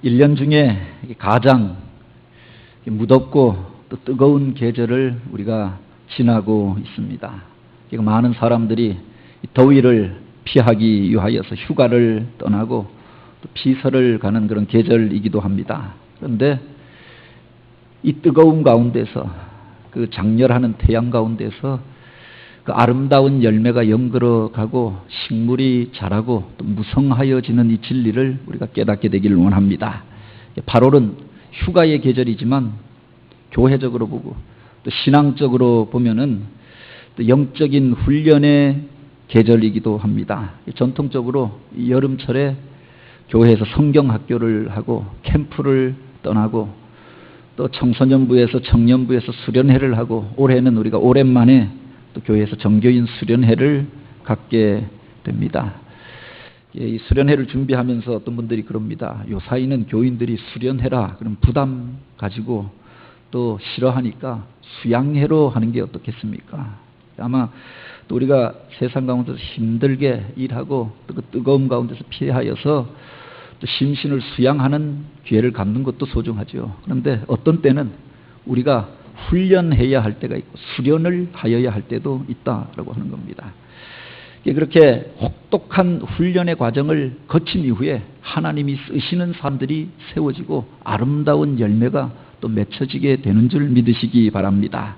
1년 중에 가장 무덥고 또 뜨거운 계절을 우리가 지나고 있습니다. 많은 사람들이 더위를 피하기 위하여서 휴가를 떠나고 또 피서를 가는 그런 계절이기도 합니다. 그런데 이 뜨거운 가운데서, 그 장렬하는 태양 가운데서 그 아름다운 열매가 연걸어가고 식물이 자라고 또 무성하여지는 이 진리를 우리가 깨닫게 되기를 원합니다. 8월은 휴가의 계절이지만 교회적으로 보고 또 신앙적으로 보면은 또 영적인 훈련의 계절이기도 합니다. 전통적으로 이 여름철에 교회에서 성경학교를 하고 캠프를 떠나고 또 청소년부에서 청년부에서 수련회를 하고 올해는 우리가 오랜만에 또 교회에서 정교인 수련회를 갖게 됩니다. 이 수련회를 준비하면서 어떤 분들이 그럽니다. 요사이는 교인들이 수련회라 그럼 부담 가지고 또 싫어하니까 수양회로 하는 게 어떻겠습니까? 아마 또 우리가 세상 가운데서 힘들게 일하고 또 그 뜨거움 가운데서 피하여서 또 심신을 수양하는 기회를 갖는 것도 소중하죠. 그런데 어떤 때는 우리가 훈련해야 할 때가 있고 수련을 하여야 할 때도 있다라고 하는 겁니다. 그렇게 혹독한 훈련의 과정을 거친 이후에 하나님이 쓰시는 사람들이 세워지고 아름다운 열매가 또 맺혀지게 되는 줄 믿으시기 바랍니다.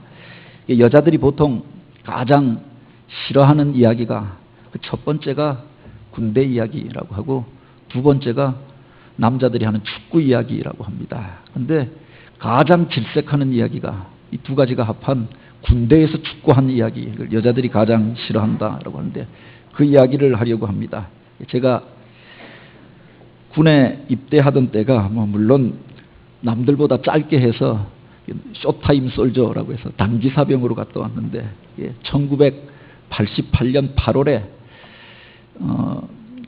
여자들이 보통 가장 싫어하는 이야기가 그 첫 번째가 군대 이야기라고 하고 두 번째가 남자들이 하는 축구 이야기라고 합니다. 그런데 가장 질색하는 이야기가 이 두 가지가 합한 군대에서 축구하는 이야기, 여자들이 가장 싫어한다라고 하는데 그 이야기를 하려고 합니다. 제가 군에 입대하던 때가 물론 남들보다 짧게 해서 쇼타임 솔저라고 해서 단기사병으로 갔다 왔는데 1988년 8월에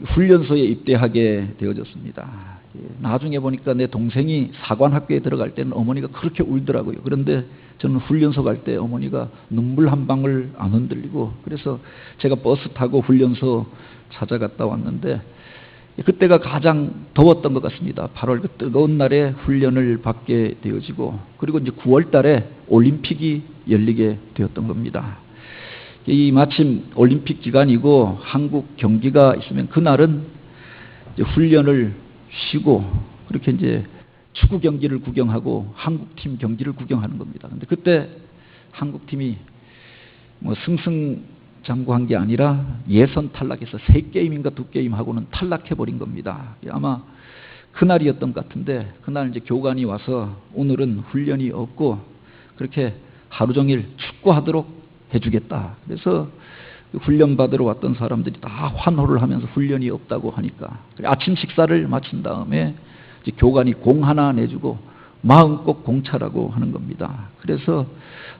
훈련소에 입대하게 되어졌습니다. 나중에 보니까 내 동생이 사관학교에 들어갈 때는 어머니가 그렇게 울더라고요. 그런데 저는 훈련소 갈 때 어머니가 눈물 한 방울 안 흔들리고, 그래서 제가 버스 타고 훈련소 찾아갔다 왔는데 그때가 가장 더웠던 것 같습니다. 8월 그 뜨거운 날에 훈련을 받게 되어지고, 그리고 이제 9월 달에 올림픽이 열리게 되었던 겁니다. 이 마침 올림픽 기간이고 한국 경기가 있으면 그날은 이제 훈련을 쉬고 그렇게 이제 축구 경기를 구경하고 한국팀 경기를 구경하는 겁니다. 근데 그때 한국팀이 승승장구한 게 아니라 예선 탈락해서 3게임인가 2게임 하고는 탈락해버린 겁니다. 아마 그날이었던 것 같은데, 그날 이제 교관이 와서 오늘은 훈련이 없고 그렇게 하루 종일 축구하도록 해주겠다. 그래서 훈련 받으러 왔던 사람들이 다 환호를 하면서 훈련이 없다고 하니까 아침 식사를 마친 다음에 이제 교관이 공 하나 내주고 마음껏 공차라고 하는 겁니다. 그래서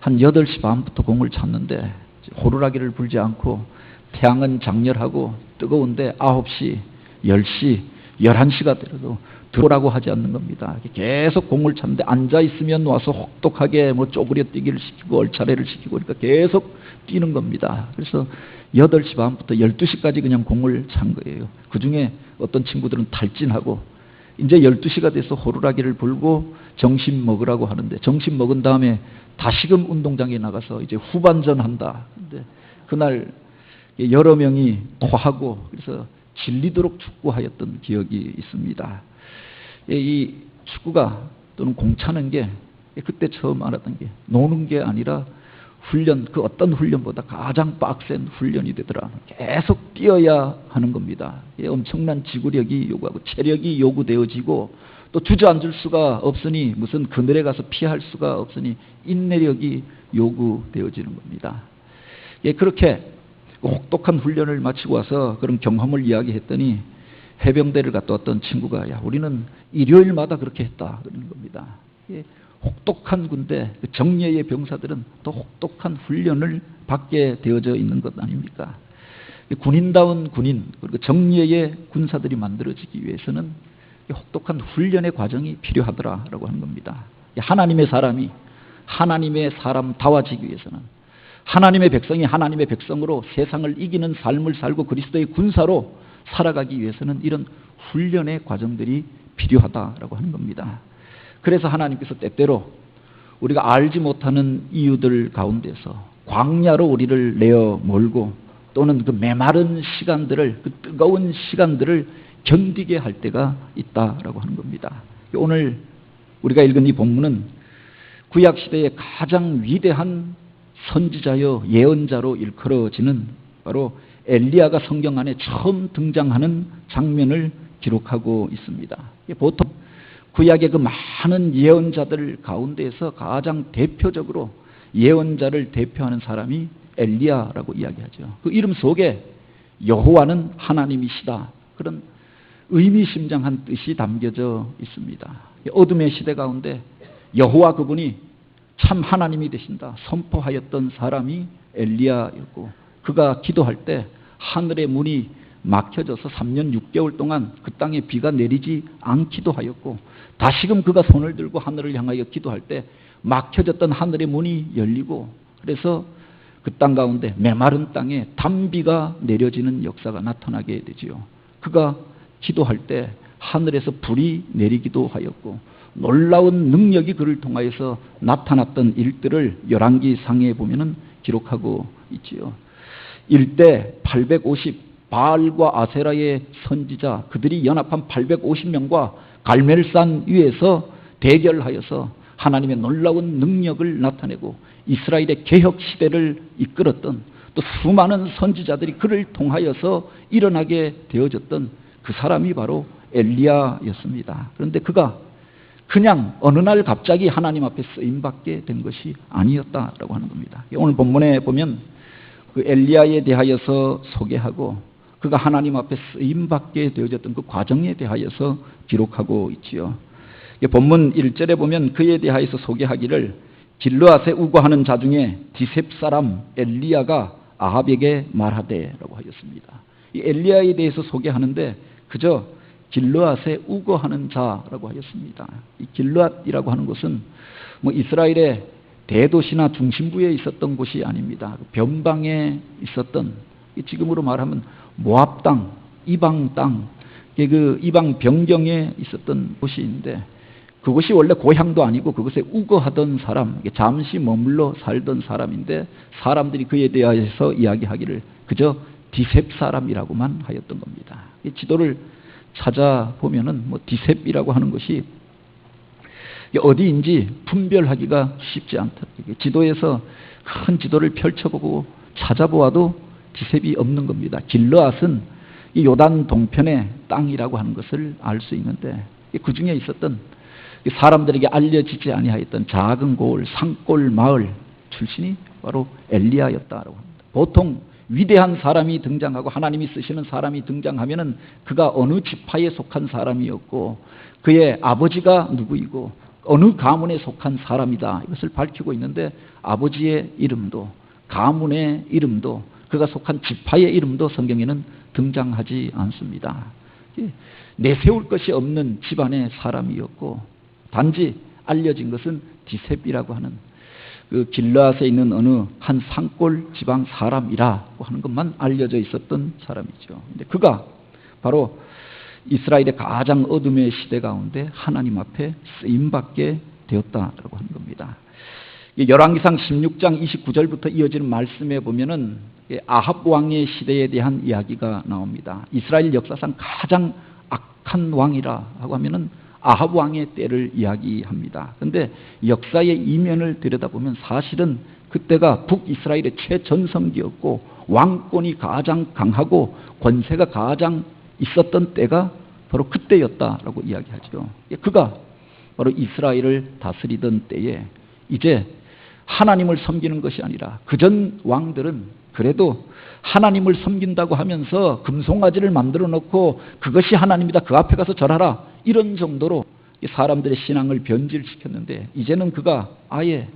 한 8시 반부터 공을 찼는데 호루라기를 불지 않고 태양은 장렬하고 뜨거운데 9시, 10시, 11시가 되어도 들어오라고 하지 않는 겁니다. 계속 공을 찼는데 앉아있으면 와서 혹독하게 쪼그려 뛰기를 시키고 얼차례를 시키고 그러니까 계속 뛰는 겁니다. 그래서 8시 반부터 12시까지 그냥 공을 찬 거예요. 그 중에 어떤 친구들은 탈진하고 이제 12시가 돼서 호루라기를 불고 점심 먹으라고 하는데 점심 먹은 다음에 다시금 운동장에 나가서 이제 후반전 한다. 근데 그날 여러 명이 토하고 그래서 질리도록 축구하였던 기억이 있습니다. 이 축구가 또는 공차는 게 그때 처음 알았던 게 노는 게 아니라 훈련, 그 어떤 훈련보다 가장 빡센 훈련이 되더라. 계속 뛰어야 하는 겁니다. 엄청난 지구력이 요구하고 체력이 요구되어지고 또 주저앉을 수가 없으니 무슨 그늘에 가서 피할 수가 없으니 인내력이 요구되어지는 겁니다. 그렇게 혹독한 훈련을 마치고 와서 그런 경험을 이야기했더니 해병대를 갔다 왔던 친구가 야 우리는 일요일마다 그렇게 했다 그러는 겁니다. 혹독한 군대, 정예의 병사들은 더 혹독한 훈련을 받게 되어져 있는 것 아닙니까? 군인다운 군인, 그리고 정예의 군사들이 만들어지기 위해서는 혹독한 훈련의 과정이 필요하더라라고 하는 겁니다. 하나님의 사람이 하나님의 사람다워지기 위해서는, 하나님의 백성이 하나님의 백성으로 세상을 이기는 삶을 살고 그리스도의 군사로 살아가기 위해서는 이런 훈련의 과정들이 필요하다라고 하는 겁니다. 그래서 하나님께서 때때로 우리가 알지 못하는 이유들 가운데서 광야로 우리를 내어 몰고 또는 그 메마른 시간들을, 그 뜨거운 시간들을 견디게 할 때가 있다라고 하는 겁니다. 오늘 우리가 읽은 이 본문은 구약시대의 가장 위대한 선지자여 예언자로 일컬어지는 바로 엘리야가 성경 안에 처음 등장하는 장면을 기록하고 있습니다. 보통 구약의 그 많은 예언자들 가운데에서 가장 대표적으로 예언자를 대표하는 사람이 엘리야라고 이야기하죠. 그 이름 속에 여호와는 하나님이시다, 그런 의미심장한 뜻이 담겨져 있습니다. 어둠의 시대 가운데 여호와 그분이 참 하나님이 되신다 선포하였던 사람이 엘리야였고, 그가 기도할 때 하늘의 문이 막혀져서 3년 6개월 동안 그 땅에 비가 내리지 않기도 하였고, 다시금 그가 손을 들고 하늘을 향하여 기도할 때 막혀졌던 하늘의 문이 열리고, 그래서 그 땅 가운데 메마른 땅에 단비가 내려지는 역사가 나타나게 되지요. 그가 기도할 때 하늘에서 불이 내리기도 하였고, 놀라운 능력이 그를 통하여서 나타났던 일들을 열왕기상에 보면은 기록하고 있지요. 일대 850 바알과 아세라의 선지자, 그들이 연합한 850명과 갈멜산 위에서 대결하여서 하나님의 놀라운 능력을 나타내고 이스라엘의 개혁 시대를 이끌었던, 또 수많은 선지자들이 그를 통하여서 일어나게 되어졌던 그 사람이 바로 엘리야였습니다. 그런데 그가 그냥 어느 날 갑자기 하나님 앞에 쓰임받게 된 것이 아니었다라고 하는 겁니다. 오늘 본문에 보면 그 엘리야에 대하여서 소개하고 그가 하나님 앞에 쓰임받게 되어졌던 그 과정에 대하여서 기록하고 있지요. 본문 1절에 보면 그에 대하여서 소개하기를 길르앗에 우거하는 자 중에 디셉 사람 엘리야가 아합에게 말하되라고 하였습니다. 이 엘리야에 대해서 소개하는데 그저 길르앗에 우거하는 자라고 하였습니다. 이 길르앗이라고 하는 곳은 뭐 이스라엘의 대도시나 중심부에 있었던 곳이 아닙니다. 변방에 있었던, 지금으로 말하면 모압 땅, 이방 땅, 그 이방 변경에 있었던 곳인데, 그것이 원래 고향도 아니고 그것에 우거하던 사람, 잠시 머물러 살던 사람인데, 사람들이 그에 대해서 이야기하기를 그저 디셉 사람이라고만 하였던 겁니다. 이 지도를 찾아보면은 뭐 디셉이라고 하는 것이 어디인지 분별하기가 쉽지 않다. 지도에서 큰 지도를 펼쳐보고 찾아보아도 디셉이 없는 겁니다. 길르앗은 이 요단 동편의 땅이라고 하는 것을 알 수 있는데, 그 중에 있었던 사람들에게 알려지지 아니하였던 작은 고을, 산골 마을 출신이 바로 엘리야였다라고 합니다. 보통 위대한 사람이 등장하고 하나님이 쓰시는 사람이 등장하면은 그가 어느 지파에 속한 사람이었고 그의 아버지가 누구이고 어느 가문에 속한 사람이다, 이것을 밝히고 있는데, 아버지의 이름도 가문의 이름도 그가 속한 지파의 이름도 성경에는 등장하지 않습니다. 내세울 것이 없는 집안의 사람이었고, 단지 알려진 것은 디셉이라고 하는 그 길르앗에 있는 어느 한 산골 지방 사람이라고 하는 것만 알려져 있었던 사람이죠. 근데 그가 바로 이스라엘의 가장 어둠의 시대 가운데 하나님 앞에 쓰임받게 되었다라고 하는 겁니다. 열왕기상 16장 29절부터 이어지는 말씀에 보면은 아합 왕의 시대에 대한 이야기가 나옵니다. 이스라엘 역사상 가장 악한 왕이라고 하면은 아합 왕의 때를 이야기합니다. 그런데 역사의 이면을 들여다보면 사실은 그때가 북이스라엘의 최전성기였고 왕권이 가장 강하고 권세가 가장 있었던 때가 바로 그때였다라고 이야기하죠. 그가 바로 이스라엘을 다스리던 때에 이제 하나님을 섬기는 것이 아니라 그전 왕들은 그래도 하나님을 섬긴다고 하면서 금송아지를 만들어 놓고 그것이 하나님이다, 그 앞에 가서 절하라, 이런 정도로 사람들의 신앙을 변질시켰는데, 이제는 그가 아예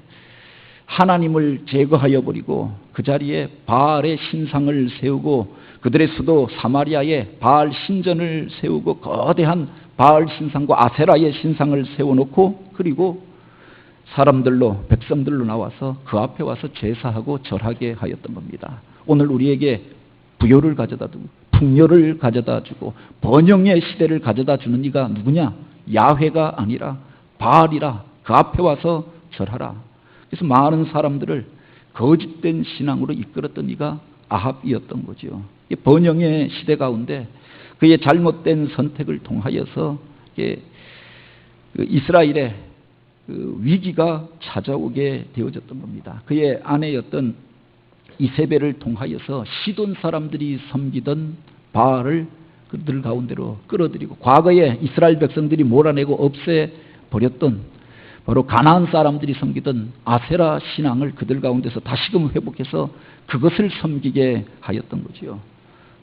하나님을 제거하여 버리고 그 자리에 바알의 신상을 세우고 그들의 수도 사마리아에 바알 신전을 세우고 거대한 바알 신상과 아세라의 신상을 세워놓고, 그리고 사람들로, 백성들로 나와서 그 앞에 와서 제사하고 절하게 하였던 겁니다. 오늘 우리에게 부요를 가져다 두고 풍요를 가져다 주고 번영의 시대를 가져다 주는 이가 누구냐? 야훼가 아니라 바알이라 그 앞에 와서 절하라. 그래서 많은 사람들을 거짓된 신앙으로 이끌었던 이가 아합이었던 거죠. 번영의 시대 가운데 그의 잘못된 선택을 통하여서 이스라엘의 위기가 찾아오게 되어졌던 겁니다. 그의 아내였던 이세벨을 통하여서 시돈 사람들이 섬기던 바알을 그들 가운데로 끌어들이고, 과거에 이스라엘 백성들이 몰아내고 없애버렸던 바로 가나안 사람들이 섬기던 아세라 신앙을 그들 가운데서 다시금 회복해서 그것을 섬기게 하였던 거지요.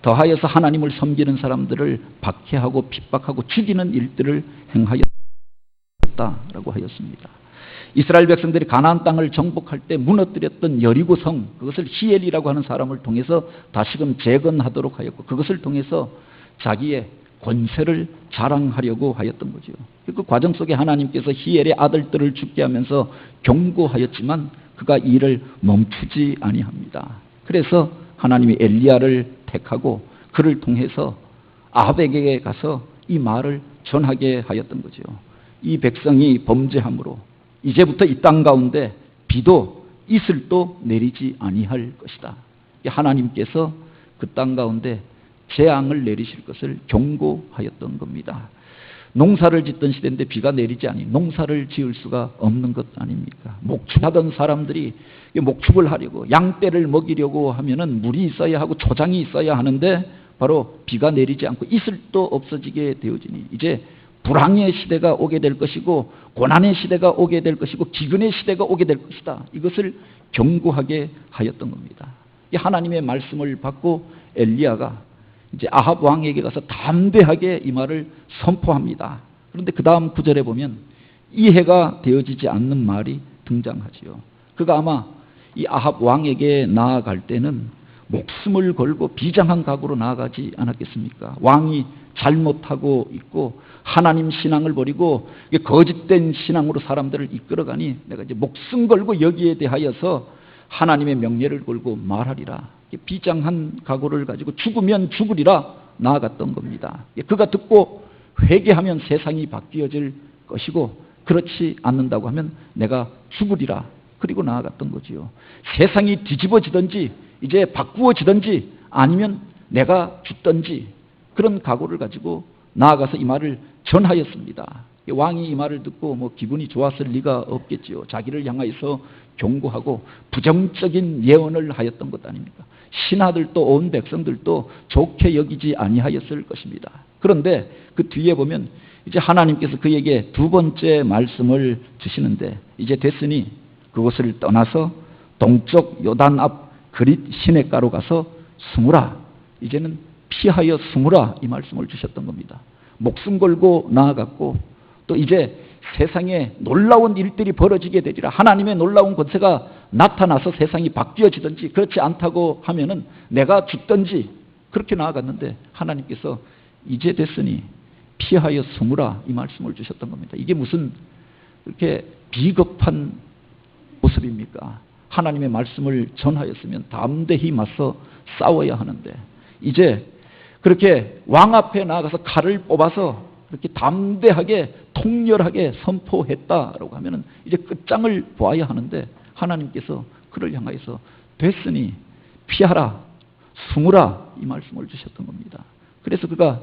더하여서 하나님을 섬기는 사람들을 박해하고 핍박하고 죽이는 일들을 행하였다라고 하였습니다. 이스라엘 백성들이 가나안 땅을 정복할 때 무너뜨렸던 여리고성, 그것을 히엘이라고 하는 사람을 통해서 다시금 재건하도록 하였고, 그것을 통해서 자기의 권세를 자랑하려고 하였던 거죠. 그 과정 속에 하나님께서 히엘의 아들들을 죽게 하면서 경고하였지만 그가 이 일을 멈추지 아니합니다. 그래서 하나님이 엘리야를 택하고 그를 통해서 아합에게 가서 이 말을 전하게 하였던 거죠. 이 백성이 범죄함으로 이제부터 이 땅 가운데 비도 이슬도 내리지 아니할 것이다. 하나님께서 그 땅 가운데 재앙을 내리실 것을 경고하였던 겁니다. 농사를 짓던 시대인데 비가 내리지 않으니 농사를 지을 수가 없는 것 아닙니까? 목축하던 사람들이 목축을 하려고 양떼를 먹이려고 하면은 물이 있어야 하고 초장이 있어야 하는데 바로 비가 내리지 않고 이슬도 없어지게 되어지니 이제 불황의 시대가 오게 될 것이고 고난의 시대가 오게 될 것이고 기근의 시대가 오게 될 것이다. 이것을 경고하게 하였던 겁니다. 하나님의 말씀을 받고 엘리야가 이제 아합 왕에게 가서 담대하게 이 말을 선포합니다. 그런데 그 다음 구절에 보면 이해가 되어지지 않는 말이 등장하지요. 그가 아마 이 아합 왕에게 나아갈 때는 목숨을 걸고 비장한 각오로 나아가지 않았겠습니까? 왕이 잘못하고 있고 하나님 신앙을 버리고 거짓된 신앙으로 사람들을 이끌어가니 내가 이제 목숨 걸고 여기에 대하여서 하나님의 명예를 걸고 말하리라. 비장한 각오를 가지고 죽으면 죽으리라 나아갔던 겁니다. 그가 듣고 회개하면 세상이 바뀌어질 것이고 그렇지 않는다고 하면 내가 죽으리라. 그리고 나아갔던 거지요. 세상이 뒤집어지든지 이제 바꾸어지든지 아니면 내가 죽든지 그런 각오를 가지고 나아가서 이 말을 전하였습니다. 왕이 이 말을 듣고 뭐 기분이 좋았을 리가 없겠지요. 자기를 향하여서 경고하고 부정적인 예언을 하였던 것 아닙니까? 신하들도 온 백성들도 좋게 여기지 아니하였을 것입니다. 그런데 그 뒤에 보면 이제 하나님께서 그에게 두 번째 말씀을 주시는데 이제 됐으니 그곳을 떠나서 동쪽 요단 앞 그릿 시냇가로 가서 숨으라. 이제는 피하여 숨으라. 이 말씀을 주셨던 겁니다. 목숨 걸고 나아갔고 또 이제 세상에 놀라운 일들이 벌어지게 되리라. 하나님의 놀라운 권세가 나타나서 세상이 바뀌어지든지 그렇지 않다고 하면은 내가 죽든지 그렇게 나아갔는데 하나님께서 이제 됐으니 피하여 숨으라. 이 말씀을 주셨던 겁니다. 이게 무슨 그렇게 비겁한 모습입니까? 하나님의 말씀을 전하였으면 담대히 맞서 싸워야 하는데 이제 그렇게 왕 앞에 나가서 칼을 뽑아서 그렇게 담대하게 통렬하게 선포했다라고 하면은 이제 끝장을 보아야 하는데 하나님께서 그를 향하여서 됐으니 피하라 숨으라 이 말씀을 주셨던 겁니다. 그래서 그가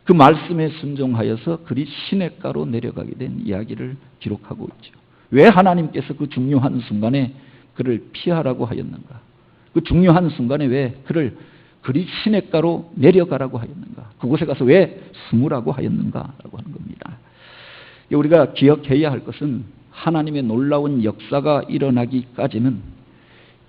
그 말씀에 순종하여서 그리 시냇가로 내려가게 된 이야기를 기록하고 있죠. 왜 하나님께서 그 중요한 순간에 그를 피하라고 하였는가? 그 중요한 순간에 왜 그를 그리 시냇가로 내려가라고 하였는가? 그곳에 가서 왜 숨으라고 하였는가라고 하는 겁니다. 우리가 기억해야 할 것은 하나님의 놀라운 역사가 일어나기까지는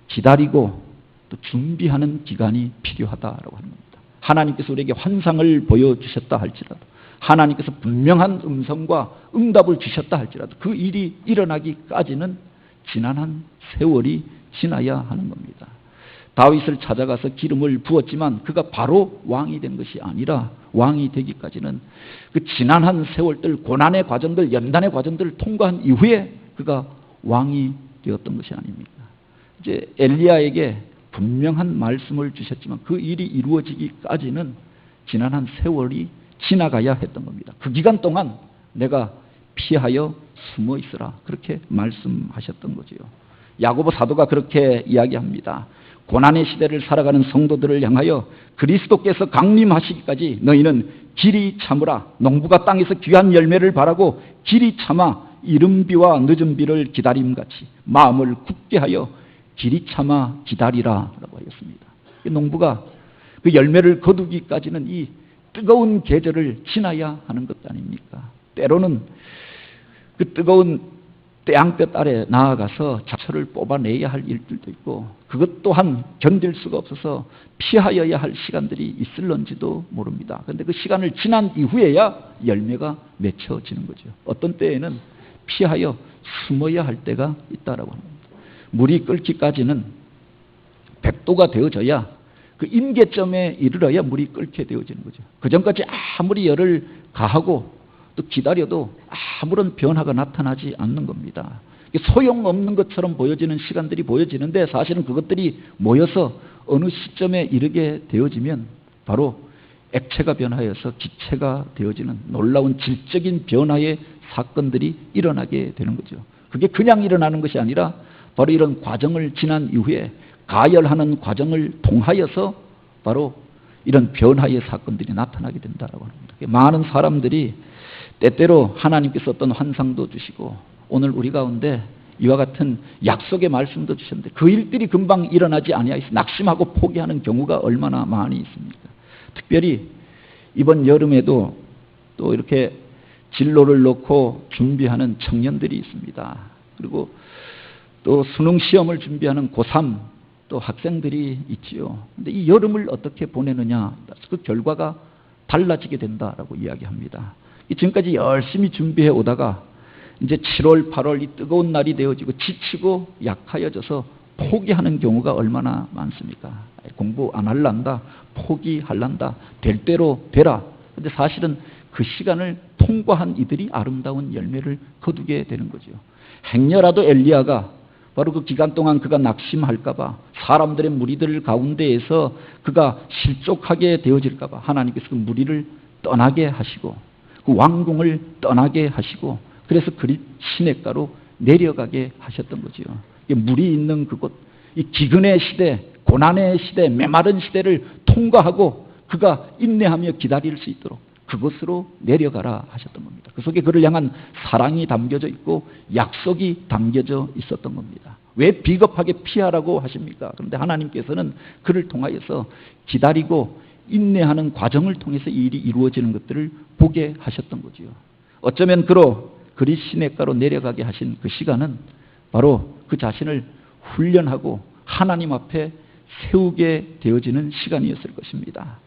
기다리고 또 준비하는 기간이 필요하다라고 하는 겁니다. 하나님께서 우리에게 환상을 보여주셨다 할지라도 하나님께서 분명한 음성과 응답을 주셨다 할지라도 그 일이 일어나기까지는 지난한 세월이 지나야 하는 겁니다. 다윗을 찾아가서 기름을 부었지만 그가 바로 왕이 된 것이 아니라 왕이 되기까지는 그 지난한 세월들, 고난의 과정들, 연단의 과정들을 통과한 이후에 그가 왕이 되었던 것이 아닙니까? 이제 엘리야에게 분명한 말씀을 주셨지만 그 일이 이루어지기까지는 지난한 세월이 지나가야 했던 겁니다. 그 기간 동안 내가 피하여 숨어 있으라. 그렇게 말씀하셨던 거지요. 야고보 사도가 그렇게 이야기합니다. 고난의 시대를 살아가는 성도들을 향하여 그리스도께서 강림하시기까지 너희는 길이 참으라. 농부가 땅에서 귀한 열매를 바라고 길이 참아 이른 비와 늦은 비를 기다림같이 마음을 굳게 하여 길이 참아 기다리라 라고 하였습니다. 농부가 그 열매를 거두기까지는 이 뜨거운 계절을 지나야 하는 것 아닙니까? 때로는 그 뜨거운 태양볕 아래 나아가서 잡초를 뽑아내야 할 일들도 있고 그것 또한 견딜 수가 없어서 피하여야 할 시간들이 있을런지도 모릅니다. 그런데 그 시간을 지난 이후에야 열매가 맺혀지는 거죠. 어떤 때에는 피하여 숨어야 할 때가 있다라고 합니다. 물이 끓기까지는 100도가 되어져야 그 임계점에 이르러야 물이 끓게 되어지는 거죠. 그 전까지 아무리 열을 가하고 또 기다려도 아무런 변화가 나타나지 않는 겁니다. 소용없는 것처럼 보여지는 시간들이 보여지는데 사실은 그것들이 모여서 어느 시점에 이르게 되어지면 바로 액체가 변하여서 기체가 되어지는 놀라운 질적인 변화의 사건들이 일어나게 되는 거죠. 그게 그냥 일어나는 것이 아니라 바로 이런 과정을 지난 이후에 가열하는 과정을 통하여서 바로 이런 변화의 사건들이 나타나게 된다고 합니다. 많은 사람들이 때때로 하나님께서 어떤 환상도 주시고 오늘 우리 가운데 이와 같은 약속의 말씀도 주셨는데 그 일들이 금방 일어나지 아니하여서 낙심하고 포기하는 경우가 얼마나 많이 있습니까? 특별히 이번 여름에도 또 이렇게 진로를 놓고 준비하는 청년들이 있습니다. 그리고 또 수능 시험을 준비하는 고3 또 학생들이 있지요. 근데 이 여름을 어떻게 보내느냐, 그 결과가 달라지게 된다라고 이야기합니다. 지금까지 열심히 준비해 오다가 이제 7월, 8월 이 뜨거운 날이 되어지고 지치고 약하여져서 포기하는 경우가 얼마나 많습니까? 공부 안 할란다, 포기할란다, 될 대로 되라. 근데 사실은 그 시간을 통과한 이들이 아름다운 열매를 거두게 되는 거죠. 행여라도 엘리야가 바로 그 기간 동안 그가 낙심할까봐 사람들의 무리들 가운데에서 그가 실족하게 되어질까봐 하나님께서 그 무리를 떠나게 하시고 그 왕궁을 떠나게 하시고 그래서 그릿 시냇가로 내려가게 하셨던 거죠. 물이 있는 그곳, 이 기근의 시대, 고난의 시대, 메마른 시대를 통과하고 그가 인내하며 기다릴 수 있도록 그곳으로 내려가라 하셨던 겁니다. 그 속에 그를 향한 사랑이 담겨져 있고 약속이 담겨져 있었던 겁니다. 왜 비겁하게 피하라고 하십니까? 그런데 하나님께서는 그를 통하여서 기다리고 인내하는 과정을 통해서 이 일이 이루어지는 것들을 보게 하셨던 거지요. 어쩌면 그로 그릿 시냇가로 내려가게 하신 그 시간은 바로 그 자신을 훈련하고 하나님 앞에 세우게 되어지는 시간이었을 것입니다.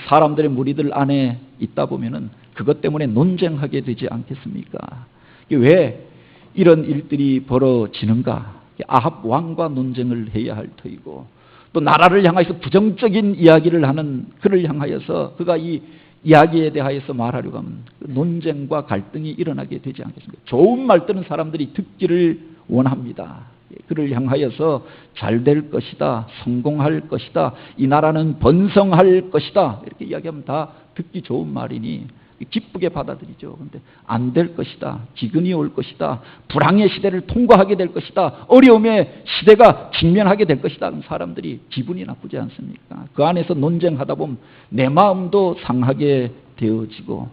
사람들의 무리들 안에 있다 보면은 그것 때문에 논쟁하게 되지 않겠습니까? 왜 이런 일들이 벌어지는가? 아합 왕과 논쟁을 해야 할 터이고 또 나라를 향하여서 부정적인 이야기를 하는 그를 향하여서 그가 이 이야기에 대하여서 말하려고 하면 논쟁과 갈등이 일어나게 되지 않겠습니까? 좋은 말들은 사람들이 듣기를 원합니다. 그를 향하여서 잘 될 것이다, 성공할 것이다, 이 나라는 번성할 것이다 이렇게 이야기하면 다 듣기 좋은 말이니 기쁘게 받아들이죠. 그런데 안 될 것이다, 기근이 올 것이다, 불황의 시대를 통과하게 될 것이다, 어려움의 시대가 직면하게 될 것이다, 사람들이 기분이 나쁘지 않습니까? 그 안에서 논쟁하다 보면 내 마음도 상하게 되어지고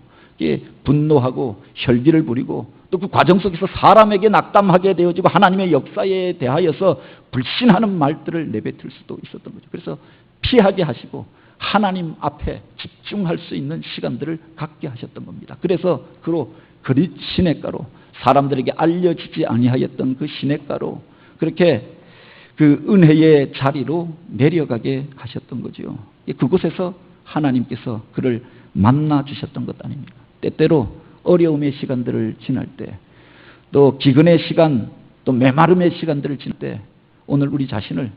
분노하고 혈기를 부리고 또 그 과정 속에서 사람에게 낙담하게 되어지고 하나님의 역사에 대하여서 불신하는 말들을 내뱉을 수도 있었던 거죠. 그래서 피하게 하시고 하나님 앞에 집중할 수 있는 시간들을 갖게 하셨던 겁니다. 그래서 그로 그릿 시냇가로 사람들에게 알려지지 아니하였던 그 시냇가로 그렇게 그 은혜의 자리로 내려가게 하셨던 거죠. 그곳에서 하나님께서 그를 만나 주셨던 것 아닙니까? 때때로 어려움의 시간들을 지날 때, 또 기근의 시간, 또 메마름의 시간들을 지날 때 오늘 우리 자신을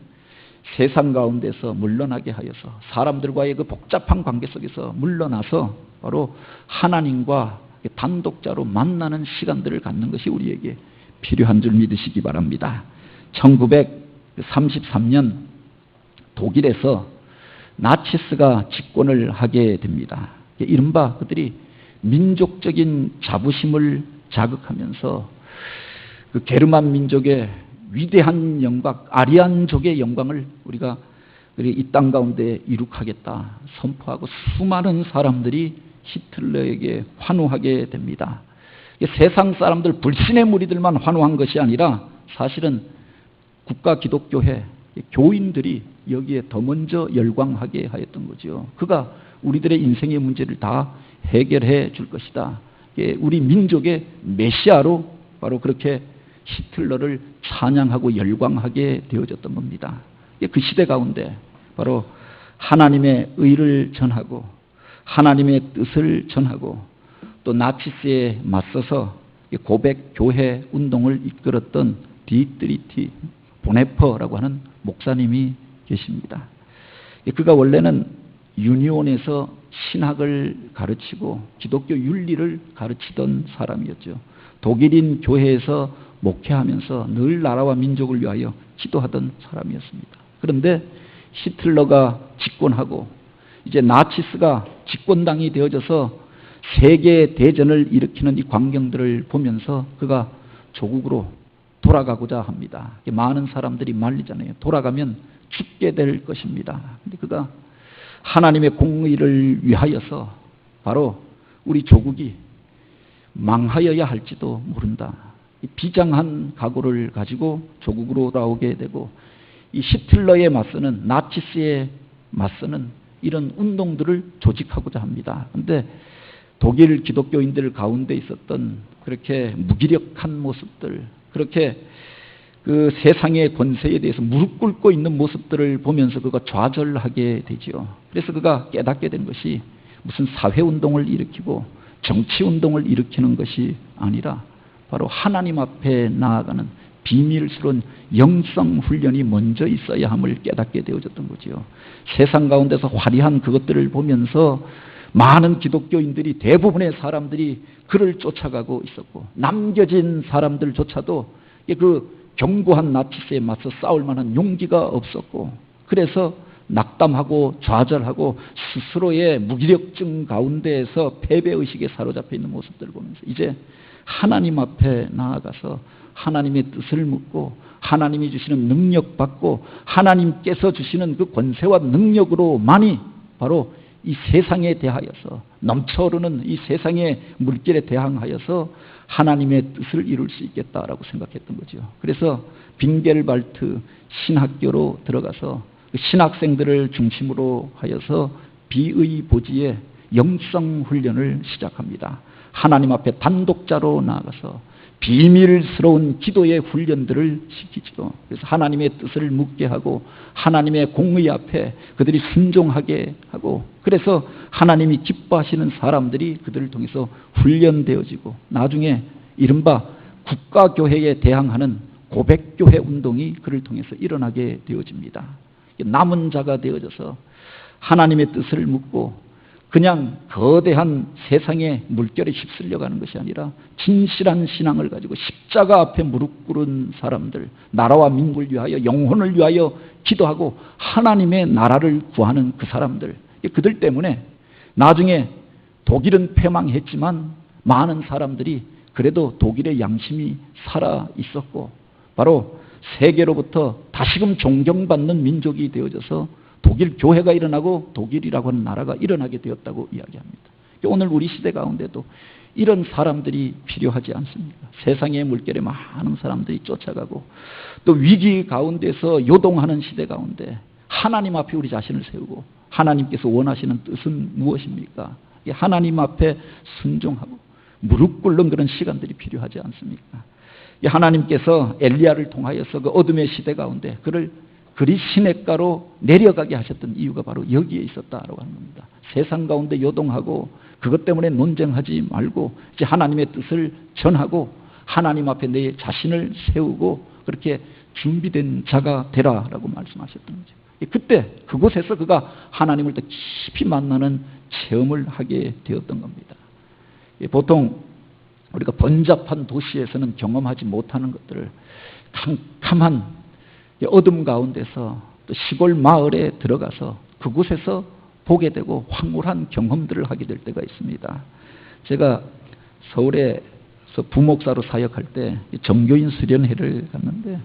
세상 가운데서 물러나게 하여서 사람들과의 그 복잡한 관계 속에서 물러나서 바로 하나님과 단독자로 만나는 시간들을 갖는 것이 우리에게 필요한 줄 믿으시기 바랍니다. 1933년 독일에서 나치스가 집권을 하게 됩니다. 이른바 그들이 민족적인 자부심을 자극하면서 그 게르만 민족의 위대한 영광, 아리안족의 영광을 우리가 이 땅 가운데 이룩하겠다 선포하고 수많은 사람들이 히틀러에게 환호하게 됩니다. 세상 사람들, 불신의 무리들만 환호한 것이 아니라 사실은 국가 기독교회 교인들이 여기에 더 먼저 열광하게 하였던 거죠. 그가 우리들의 인생의 문제를 다 해결해 줄 것이다. 우리 민족의 메시아로 바로 그렇게 히틀러를 찬양하고 열광하게 되어졌던 겁니다. 그 시대 가운데 바로 하나님의 의를 전하고 하나님의 뜻을 전하고 또 나치스에 맞서서 고백 교회 운동을 이끌었던 디트리히 보네퍼라고 하는 목사님이 계십니다. 그가 원래는 유니온에서 신학을 가르치고 기독교 윤리를 가르치던 사람이었죠. 독일인 교회에서 목회하면서 늘 나라와 민족을 위하여 기도하던 사람이었습니다. 그런데 히틀러가 집권하고 이제 나치스가 집권당이 되어져서 세계 대전을 일으키는 이 광경들을 보면서 그가 조국으로 돌아가고자 합니다. 많은 사람들이 말리잖아요. 돌아가면 죽게 될 것입니다. 근데 그가 하나님의 공의를 위하여서 바로 우리 조국이 망하여야 할지도 모른다. 이 비장한 각오를 가지고 조국으로 돌아오게 되고 이 히틀러에 맞서는 나치스에 맞서는 이런 운동들을 조직하고자 합니다. 그런데 독일 기독교인들 가운데 있었던 그렇게 무기력한 모습들, 그렇게 그 세상의 권세에 대해서 무릎 꿇고 있는 모습들을 보면서 그가 좌절하게 되죠. 그래서 그가 깨닫게 된 것이 무슨 사회운동을 일으키고 정치운동을 일으키는 것이 아니라 바로 하나님 앞에 나아가는 비밀스러운 영성훈련이 먼저 있어야 함을 깨닫게 되어졌던 거죠. 세상 가운데서 화려한 그것들을 보면서 많은 기독교인들이, 대부분의 사람들이 그를 쫓아가고 있었고 남겨진 사람들조차도 그 견고한 나치스에 맞서 싸울 만한 용기가 없었고 그래서 낙담하고 좌절하고 스스로의 무기력증 가운데에서 패배의식에 사로잡혀 있는 모습들을 보면서 이제 하나님 앞에 나아가서 하나님의 뜻을 묻고 하나님이 주시는 능력 받고 하나님께서 주시는 그 권세와 능력으로만이 바로 이 세상에 대하여서 넘쳐흐르는 이 세상의 물결에 대항하여서 하나님의 뜻을 이룰 수 있겠다라고 생각했던 거죠. 그래서 빙겔발트 신학교로 들어가서 신학생들을 중심으로 하여서 비의 보지의 영성 훈련을 시작합니다. 하나님 앞에 단독자로 나아가서 비밀스러운 기도의 훈련들을 시키죠. 그래서 하나님의 뜻을 묻게 하고 하나님의 공의 앞에 그들이 순종하게 하고 그래서 하나님이 기뻐하시는 사람들이 그들을 통해서 훈련되어지고 나중에 이른바 국가교회에 대항하는 고백교회 운동이 그를 통해서 일어나게 되어집니다. 남은 자가 되어져서 하나님의 뜻을 묻고 그냥 거대한 세상의 물결에 휩쓸려가는 것이 아니라 진실한 신앙을 가지고 십자가 앞에 무릎 꿇은 사람들, 나라와 민국을 위하여 영혼을 위하여 기도하고 하나님의 나라를 구하는 그 사람들, 그들 때문에 나중에 독일은 패망했지만 많은 사람들이 그래도 독일의 양심이 살아 있었고 바로 세계로부터 다시금 존경받는 민족이 되어져서 독일 교회가 일어나고 독일이라고 하는 나라가 일어나게 되었다고 이야기합니다. 오늘 우리 시대 가운데도 이런 사람들이 필요하지 않습니까? 세상의 물결에 많은 사람들이 쫓아가고 또 위기 가운데서 요동하는 시대 가운데 하나님 앞에 우리 자신을 세우고 하나님께서 원하시는 뜻은 무엇입니까? 하나님 앞에 순종하고 무릎 꿇는 그런 시간들이 필요하지 않습니까? 하나님께서 엘리야를 통하여서 그 어둠의 시대 가운데 그를 그리 시냇가로 내려가게 하셨던 이유가 바로 여기에 있었다라고 하는 겁니다. 세상 가운데 요동하고 그것 때문에 논쟁하지 말고 이제 하나님의 뜻을 전하고 하나님 앞에 내 자신을 세우고 그렇게 준비된 자가 되라라고 말씀하셨던 거죠. 그때 그곳에서 그가 하나님을 더 깊이 만나는 체험을 하게 되었던 겁니다. 보통 우리가 번잡한 도시에서는 경험하지 못하는 것들을 캄캄한 어둠 가운데서 또 시골 마을에 들어가서 그곳에서 보게 되고 황홀한 경험들을 하게 될 때가 있습니다. 제가 서울에서 부목사로 사역할 때 정교인 수련회를 갔는데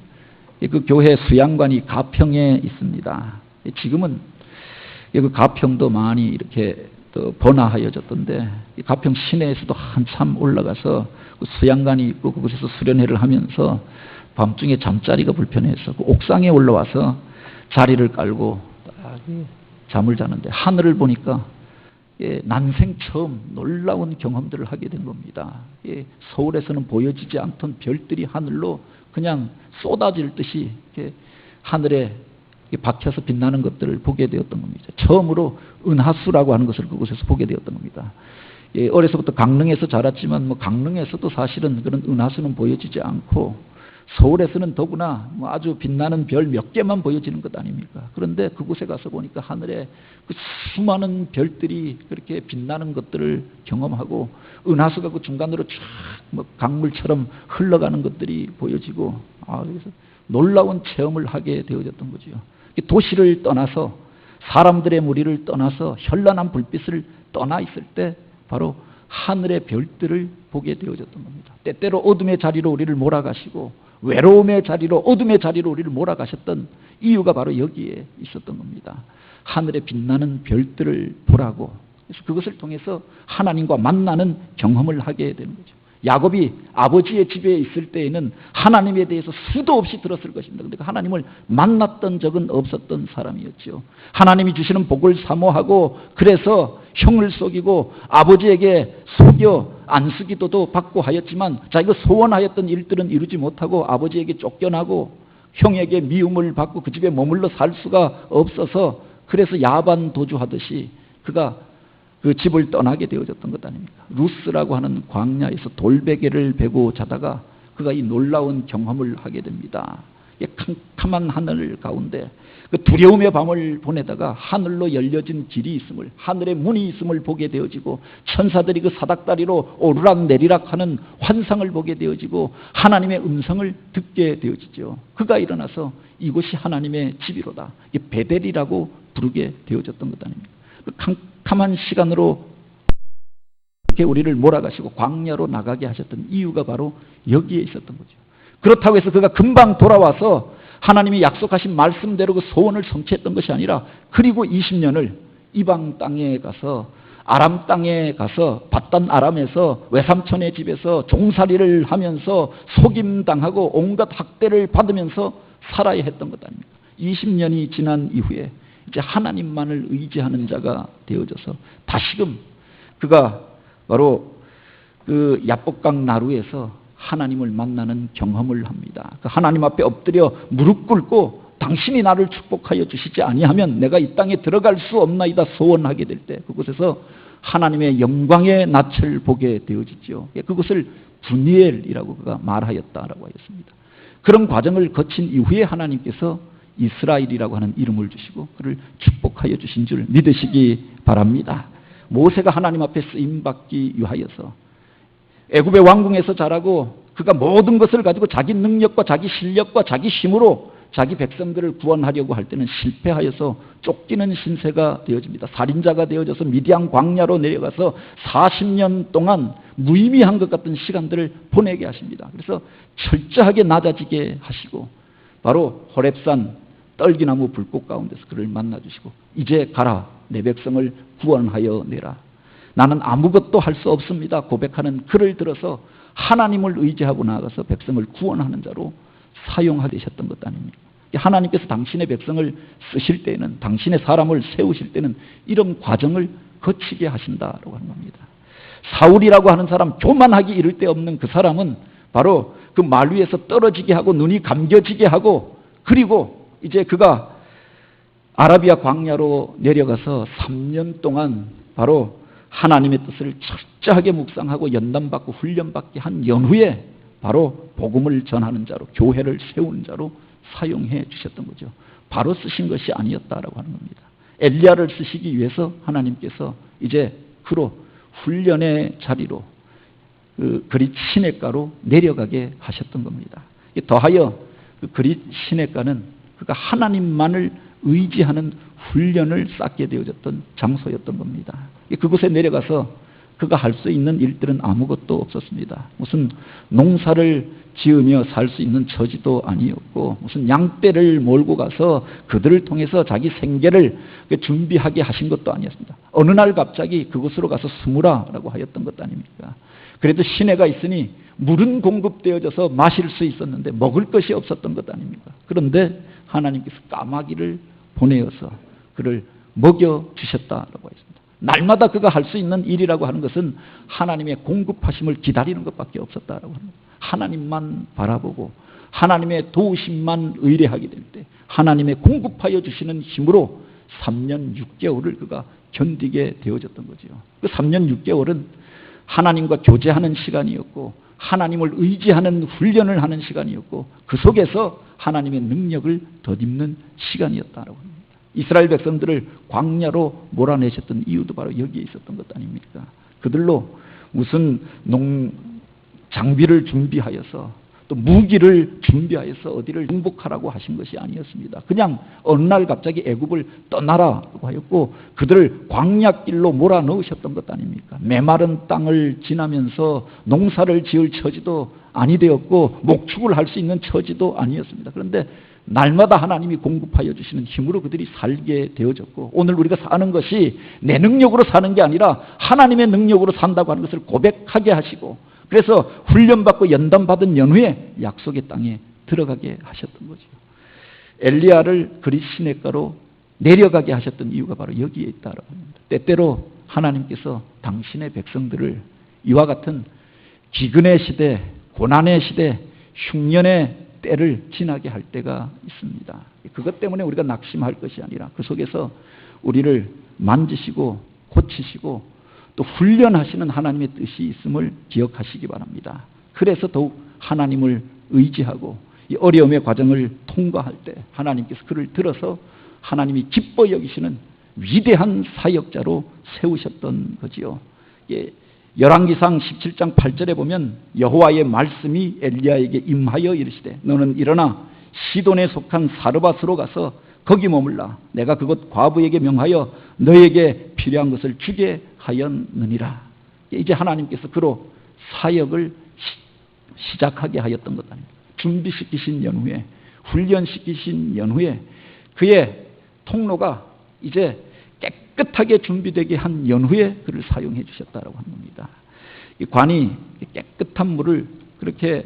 그 교회 수양관이 가평에 있습니다. 지금은 그 가평도 많이 이렇게 또 번화하여졌던데 가평 시내에서도 한참 올라가서 그 수양관이 있고 그곳에서 수련회를 하면서 밤중에 잠자리가 불편해서 그 옥상에 올라와서 자리를 깔고 잠을 자는데 하늘을 보니까 난생 처음 놀라운 경험들을 하게 된 겁니다. 서울에서는 보여지지 않던 별들이 하늘로 그냥 쏟아질 듯이 하늘에 박혀서 빛나는 것들을 보게 되었던 겁니다. 처음으로 은하수라고 하는 것을 그곳에서 보게 되었던 겁니다. 어려서부터 강릉에서 자랐지만 강릉에서도 사실은 그런 은하수는 보여지지 않고 서울에서는 더구나 아주 빛나는 별 몇 개만 보여지는 것 아닙니까? 그런데 그곳에 가서 보니까 하늘에 그 수많은 별들이 그렇게 빛나는 것들을 경험하고 은하수가 그 중간으로 쫙 강물처럼 흘러가는 것들이 보여지고 그래서 놀라운 체험을 하게 되어졌던 거죠. 도시를 떠나서 사람들의 무리를 떠나서 현란한 불빛을 떠나 있을 때 바로 하늘의 별들을 보게 되어졌던 겁니다. 때때로 어둠의 자리로 우리를 몰아가시고 외로움의 자리로 어둠의 자리로 우리를 몰아가셨던 이유가 바로 여기에 있었던 겁니다. 하늘에 빛나는 별들을 보라고. 그래서 그것을 통해서 하나님과 만나는 경험을 하게 되는 거죠. 야곱이 아버지의 집에 있을 때에는 하나님에 대해서 수도 없이 들었을 것입니다. 그런데 하나님을 만났던 적은 없었던 사람이었죠. 하나님이 주시는 복을 사모하고 그래서 형을 속이고 아버지에게 속여 안수기도도 받고 하였지만 자기가 소원하였던 일들은 이루지 못하고 아버지에게 쫓겨나고 형에게 미움을 받고 그 집에 머물러 살 수가 없어서 그래서 야반 도주하듯이 그가 그 집을 떠나게 되어졌던 것 아닙니까? 루스라고 하는 광야에서 돌베개를 베고 자다가 그가 이 놀라운 경험을 하게 됩니다. 캄캄한 하늘 가운데 그 두려움의 밤을 보내다가 하늘로 열려진 길이 있음을, 하늘의 문이 있음을 보게 되어지고 천사들이 그 사닥다리로 오르락 내리락 하는 환상을 보게 되어지고 하나님의 음성을 듣게 되어지죠. 그가 일어나서 이곳이 하나님의 집이로다. 베델이라고 부르게 되어졌던 것 아닙니까? 그 캄캄한 시간으로 이렇게 우리를 몰아가시고 광야로 나가게 하셨던 이유가 바로 여기에 있었던 거죠. 그렇다고 해서 그가 금방 돌아와서 하나님이 약속하신 말씀대로 그 소원을 성취했던 것이 아니라 그리고 20년을 이방 땅에 가서 아람 땅에 가서 밧단 아람에서 외삼촌의 집에서 종살이를 하면서 속임당하고 온갖 학대를 받으면서 살아야 했던 것 아닙니까? 20년이 지난 이후에 이제 하나님만을 의지하는 자가 되어져서 다시금 그가 바로 그 야복강 나루에서 하나님을 만나는 경험을 합니다. 그 하나님 앞에 엎드려 무릎 꿇고 당신이 나를 축복하여 주시지 아니하면 내가 이 땅에 들어갈 수 없나이다 소원하게 될 때 그곳에서 하나님의 영광의 낯을 보게 되어지죠. 그것을 브니엘이라고 그가 말하였다라고 하였습니다. 그런 과정을 거친 이후에 하나님께서 이스라엘이라고 하는 이름을 주시고 그를 축복하여 주신 줄 믿으시기 바랍니다. 모세가 하나님 앞에 쓰임받기 위하여서 애굽의 왕궁에서 자라고 그가 모든 것을 가지고 자기 능력과 자기 실력과 자기 힘으로 자기 백성들을 구원하려고 할 때는 실패하여서 쫓기는 신세가 되어집니다. 살인자가 되어져서 미디안 광야로 내려가서 40년 동안 무의미한 것 같은 시간들을 보내게 하십니다. 그래서 철저하게 낮아지게 하시고 바로 호렙산 떨기나무 불꽃 가운데서 그를 만나주시고 이제 가라 내 백성을 구원하여 내라. 나는 아무것도 할 수 없습니다. 고백하는 그를 들어서 하나님을 의지하고 나아가서 백성을 구원하는 자로 사용하게 되셨던 것 아닙니까? 하나님께서 당신의 백성을 쓰실 때에는 당신의 사람을 세우실 때는 이런 과정을 거치게 하신다라고 하는 겁니다. 사울이라고 하는 사람 교만하기 이를 데 없는 그 사람은 바로 그 말 위에서 떨어지게 하고 눈이 감겨지게 하고 그리고 이제 그가 아라비아 광야로 내려가서 3년 동안 바로 하나님의 뜻을 철저하게 묵상하고 연단받고 훈련받게 한 연후에 바로 복음을 전하는 자로 교회를 세우는 자로 사용해 주셨던 거죠. 바로 쓰신 것이 아니었다라고 하는 겁니다. 엘리야를 쓰시기 위해서 하나님께서 이제 그로 훈련의 자리로 그 그릿 시냇가로 내려가게 하셨던 겁니다. 더하여 그 그릿 시냇가는 그가 하나님만을 의지하는 훈련을 쌓게 되어졌던 장소였던 겁니다. 그곳에 내려가서 그가 할 수 있는 일들은 아무것도 없었습니다. 무슨 농사를 지으며 살 수 있는 처지도 아니었고 무슨 양떼를 몰고 가서 그들을 통해서 자기 생계를 준비하게 하신 것도 아니었습니다. 어느 날 갑자기 그곳으로 가서 숨으라라고 하였던 것 아닙니까? 그래도 시내가 있으니 물은 공급되어져서 마실 수 있었는데 먹을 것이 없었던 것 아닙니까? 그런데 하나님께서 까마귀를 보내어서 그를 먹여주셨다라고 했습니다. 날마다 그가 할 수 있는 일이라고 하는 것은 하나님의 공급하심을 기다리는 것밖에 없었다라고 합니다. 하나님만 바라보고 하나님의 도우심만 의뢰하게 될 때 하나님의 공급하여 주시는 힘으로 3년 6개월을 그가 견디게 되어졌던 거죠. 그 3년 6개월은 하나님과 교제하는 시간이었고 하나님을 의지하는 훈련을 하는 시간이었고 그 속에서 하나님의 능력을 덧입는 시간이었다라고 합니다. 이스라엘 백성들을 광야로 몰아내셨던 이유도 바로 여기에 있었던 것 아닙니까? 그들로 무슨 장비를 준비하여서 또 무기를 준비하여서 어디를 정복하라고 하신 것이 아니었습니다. 그냥 어느 날 갑자기 애굽을 떠나라고 하였고 그들을 광야길로 몰아넣으셨던 것 아닙니까? 메마른 땅을 지나면서 농사를 지을 처지도 아니 되었고 목축을 할 수 있는 처지도 아니었습니다. 그런데 날마다 하나님이 공급하여 주시는 힘으로 그들이 살게 되어졌고 오늘 우리가 사는 것이 내 능력으로 사는 게 아니라 하나님의 능력으로 산다고 하는 것을 고백하게 하시고 그래서 훈련받고 연단받은 연후에 약속의 땅에 들어가게 하셨던 거죠. 엘리야를 그리 시냇가로 내려가게 하셨던 이유가 바로 여기에 있다라고 합니다. 때때로 하나님께서 당신의 백성들을 이와 같은 기근의 시대, 고난의 시대, 흉년의 때를 지나게 할 때가 있습니다. 그것 때문에 우리가 낙심할 것이 아니라 그 속에서 우리를 만지시고 고치시고 또 훈련하시는 하나님의 뜻이 있음을 기억하시기 바랍니다. 그래서 더욱 하나님을 의지하고 이 어려움의 과정을 통과할 때 하나님께서 그를 들어서 하나님이 기뻐 여기시는 위대한 사역자로 세우셨던 거지요. 열왕기상 17장 8절에 보면 여호와의 말씀이 엘리야에게 임하여 이르시되 너는 일어나 시돈에 속한 사르밧으로 가서 거기 머물라. 내가 그곳 과부에게 명하여 너에게 필요한 것을 주게 하였느니라. 이제 하나님께서 그로 사역을 시작하게 하였던 것 아닙니까? 준비시키신 연후에 훈련시키신 연후에 그의 통로가 이제 깨끗하게 준비되게 한 연후에 그를 사용해 주셨다라고 하는 겁니다. 이 관이 깨끗한 물을 그렇게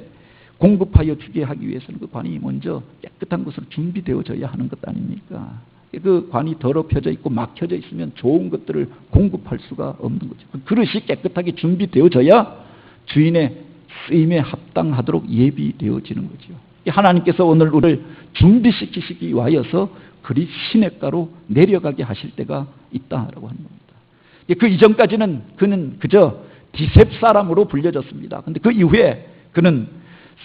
공급하여 주게 하기 위해서는 그 관이 먼저 깨끗한 것으로 준비되어져야 하는 것 아닙니까? 그 관이 더럽혀져 있고 막혀져 있으면 좋은 것들을 공급할 수가 없는 거죠. 그 그릇이 깨끗하게 준비되어져야 주인의 쓰임에 합당하도록 예비되어지는 거죠. 하나님께서 오늘 우리를 준비시키시기 위하여서 그리 시냇가로 내려가게 하실 때가 있다라고 하는 겁니다. 그 이전까지는 그는 그저 디셉 사람으로 불려졌습니다. 그런데 그 이후에 그는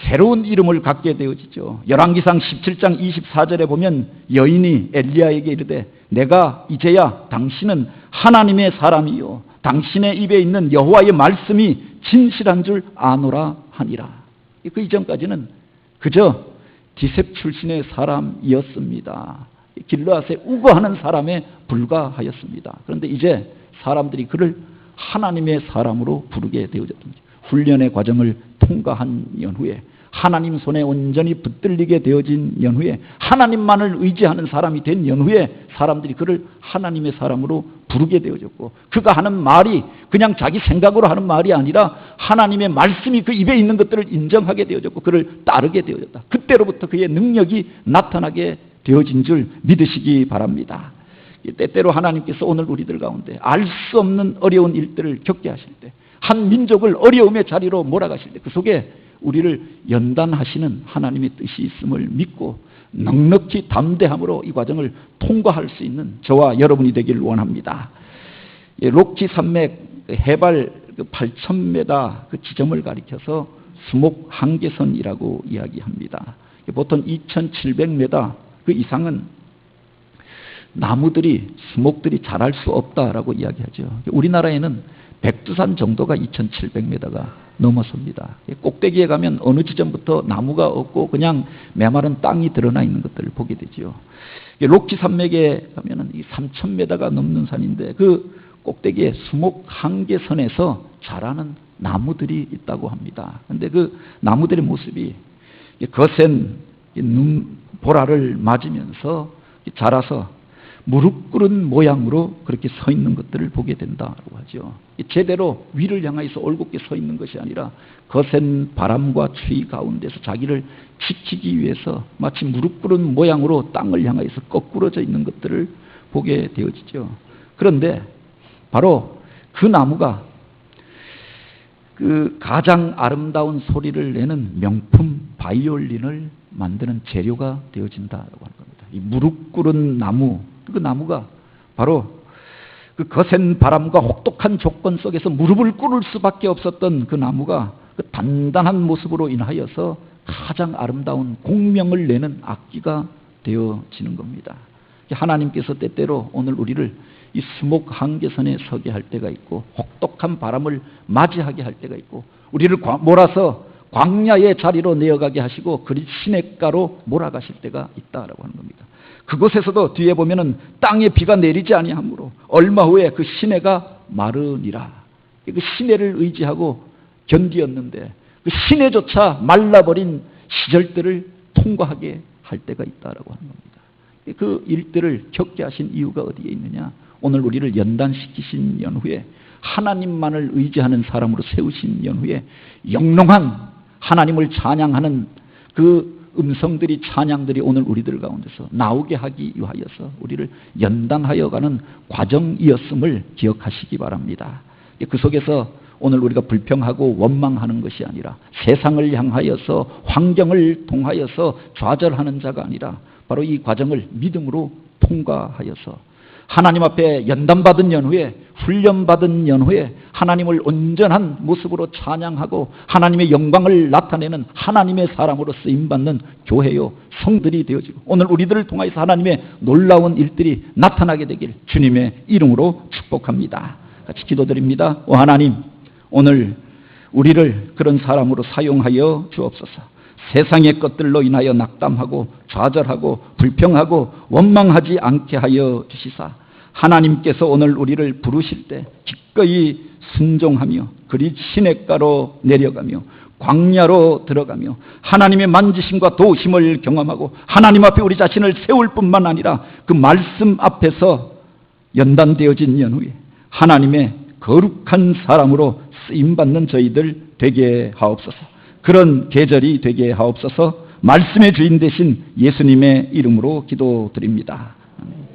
새로운 이름을 갖게 되어지죠. 열왕기상 17장 24절에 보면 여인이 엘리야에게 이르되 내가 이제야 당신은 하나님의 사람이요 당신의 입에 있는 여호와의 말씀이 진실한 줄 아노라 하니라. 그 이전까지는 그저 디셉 출신의 사람이었습니다. 길르앗에 우거하는 사람에 불과하였습니다. 그런데 이제 사람들이 그를 하나님의 사람으로 부르게 되어졌던 거죠. 훈련의 과정을 통과한 연후에 하나님 손에 온전히 붙들리게 되어진 연후에 하나님만을 의지하는 사람이 된 연후에 사람들이 그를 하나님의 사람으로 부르게 되어졌고 그가 하는 말이 그냥 자기 생각으로 하는 말이 아니라 하나님의 말씀이 그 입에 있는 것들을 인정하게 되어졌고 그를 따르게 되어졌다. 그때로부터 그의 능력이 나타나게 되어진 줄 믿으시기 바랍니다. 때때로 하나님께서 오늘 우리들 가운데 알 수 없는 어려운 일들을 겪게 하실 때 한 민족을 어려움의 자리로 몰아가실 때 그 속에 우리를 연단하시는 하나님의 뜻이 있음을 믿고 넉넉히 담대함으로 이 과정을 통과할 수 있는 저와 여러분이 되기를 원합니다. 록지 산맥 해발 8,000m 그 지점을 가리켜서 수목 한계선이라고 이야기합니다. 보통 2,700m 그 이상은 나무들이 수목들이 자랄 수 없다라고 이야기하죠. 우리나라에는 백두산 정도가 2,700m가 넘어섭니다. 꼭대기에 가면 어느 지점부터 나무가 없고 그냥 메마른 땅이 드러나 있는 것들을 보게 되죠. 록지 산맥에 가면은 3,000m가 넘는 산인데 그 꼭대기에 수목 한계선에서 자라는 나무들이 있다고 합니다. 그런데 그 나무들의 모습이 거센 눈보라를 맞으면서 자라서 무릎 꿇은 모양으로 그렇게 서 있는 것들을 보게 된다고 하죠. 제대로 위를 향해서 올곧게 서 있는 것이 아니라 거센 바람과 추위 가운데서 자기를 지키기 위해서 마치 무릎 꿇은 모양으로 땅을 향해서 거꾸러져 있는 것들을 보게 되어지죠. 그런데 바로 그 나무가 그 가장 아름다운 소리를 내는 명품 바이올린을 만드는 재료가 되어진다고 하는 겁니다. 이 무릎 꿇은 나무, 그 나무가 바로 그 거센 바람과 혹독한 조건 속에서 무릎을 꿇을 수밖에 없었던 그 나무가 그 단단한 모습으로 인하여서 가장 아름다운 공명을 내는 악기가 되어지는 겁니다. 하나님께서 때때로 오늘 우리를 이 수목 한계선에 서게 할 때가 있고 혹독한 바람을 맞이하게 할 때가 있고 우리를 몰아서 광야의 자리로 내어가게 하시고 그리 시냇가로 몰아가실 때가 있다라고 하는 겁니다. 그곳에서도 뒤에 보면은 땅에 비가 내리지 아니하므로 얼마 후에 그 시내가 마르니라. 그 시내를 의지하고 견디었는데 그 시내조차 말라버린 시절들을 통과하게 할 때가 있다라고 하는 겁니다. 그 일들을 겪게 하신 이유가 어디에 있느냐? 오늘 우리를 연단시키신 연후에 하나님만을 의지하는 사람으로 세우신 연후에 영롱한 하나님을 찬양하는 그 음성들이 찬양들이 오늘 우리들 가운데서 나오게 하기 위하여서 우리를 연단하여 가는 과정이었음을 기억하시기 바랍니다. 그 속에서 오늘 우리가 불평하고 원망하는 것이 아니라 세상을 향하여서 환경을 통하여서 좌절하는 자가 아니라 바로 이 과정을 믿음으로 통과하여서 하나님 앞에 연단받은 연후에 훈련받은 연후에 하나님을 온전한 모습으로 찬양하고 하나님의 영광을 나타내는 하나님의 사람으로 쓰임받는 교회요 성들이 되어지고 오늘 우리들을 통하여서 하나님의 놀라운 일들이 나타나게 되길 주님의 이름으로 축복합니다. 같이 기도드립니다. 오 하나님, 오늘 우리를 그런 사람으로 사용하여 주옵소서. 세상의 것들로 인하여 낙담하고 좌절하고 불평하고 원망하지 않게 하여 주시사 하나님께서 오늘 우리를 부르실 때 기꺼이 순종하며 그리 시냇가로 내려가며 광야로 들어가며 하나님의 만지심과 도우심을 경험하고 하나님 앞에 우리 자신을 세울 뿐만 아니라 그 말씀 앞에서 연단되어진 연후에 하나님의 거룩한 사람으로 쓰임받는 저희들 되게 하옵소서. 그런 계절이 되게 하옵소서. 말씀의 주인 되신 예수님의 이름으로 기도드립니다. 아멘.